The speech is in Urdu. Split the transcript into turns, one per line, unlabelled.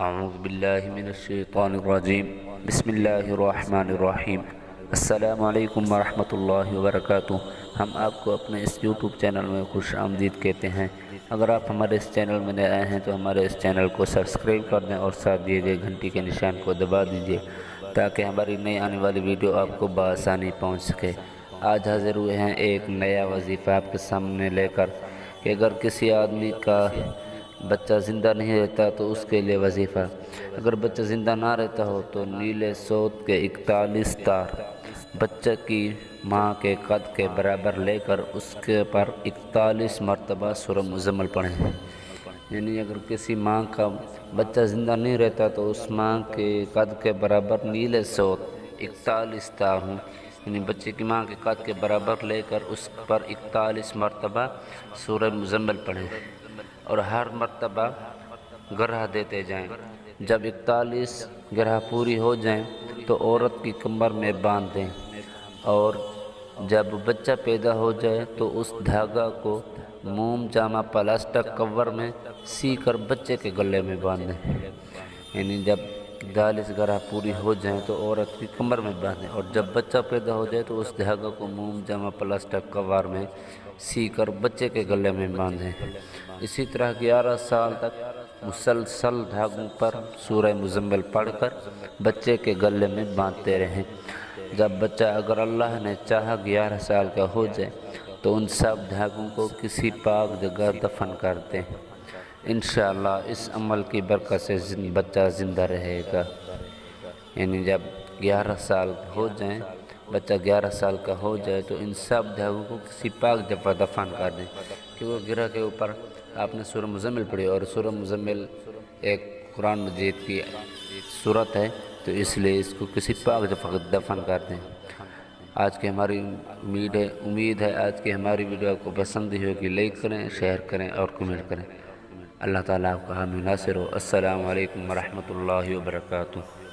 اعوذ باللہ من الشیطان الرجیم بسم اللہ الرحمن الرحیم السلام علیکم ورحمۃ اللہ وبرکاتہ۔ ہم آپ کو اپنے اس یوٹیوب چینل میں خوش آمدید کہتے ہیں۔ اگر آپ ہمارے اس چینل میں نئے آئے ہیں تو ہمارے اس چینل کو سبسکرائب کر دیں اور ساتھ دیے گئے گھنٹی کے نشان کو دبا دیجیے تاکہ ہماری نئی آنے والی ویڈیو آپ کو بآسانی پہنچ سکے۔ آج حاضر ہوئے ہیں ایک نیا وظیفہ آپ کے سامنے لے کر کہ اگر کسی آدمی کا بچہ زندہ نہیں رہتا تو اس کے لیے وظیفہ، اگر بچہ زندہ نہ رہتا ہو تو نیلے سوت کے 41 تار بچہ کی ماں کے قد کے برابر لے کر اس کے پر 41 مرتبہ سورہ مزمل پڑھیں۔ یعنی اگر کسی ماں کا بچہ زندہ نہیں رہتا تو اس ماں کے قد کے برابر نیلے سوت 41 تار ہوں، یعنی بچے کی ماں کے قد کے برابر لے کر اس پر 41 مرتبہ سورہ مزمل پڑھیں اور ہر مرتبہ گرہ دیتے جائیں۔ جب 41 گرہ پوری ہو جائیں تو عورت کی کمر میں باندھ دیں اور جب بچہ پیدا ہو جائے تو اس دھاگا کو موم جامہ پلاسٹک کور میں سی کر بچے کے گلے میں باندھ دیں۔ یعنی جب 41 گرہ پوری ہو جائیں تو عورت کی کمر میں باندھیں اور جب بچہ پیدا ہو جائے تو اس دھاگا کو موم جامہ پلاسٹک کور میں سی کر بچے کے گلے میں باندھیں۔ اسی طرح 11 سال تک مسلسل دھاگوں پر سورہ مزمل پڑھ کر بچے کے گلے میں باندھتے رہیں۔ جب بچہ اگر اللہ نے چاہا 11 سال کا ہو جائے تو ان سب دھاگوں کو کسی پاک جگہ دفن کر دیں۔ انشاءاللہ اس عمل کی برکت سے بچہ زندہ رہے گا۔ یعنی جب 11 سال ہو جائیں، بچہ 11 سال کا ہو جائے تو ان سب دھاگوں کو کسی پاک جگہ دفن کر دیں، کہ وہ گرہ کے اوپر آپ نے سورہ مزمل پڑھی اور سورہ مزمل ایک قرآن مجید کی سورت ہے تو اس لیے اس کو کسی پاک جگہ دفن کر دیں۔ آج کی ہماری امید ہے آج کی ہماری ویڈیو آپ کو پسند ہی ہوگی۔ لائک کریں، شیئر کریں اور کمنٹ کریں۔ اللہ تعالیٰ آپ کا حامی ناصر ہو۔ السلام علیکم ورحمۃ اللہ وبرکاتہ۔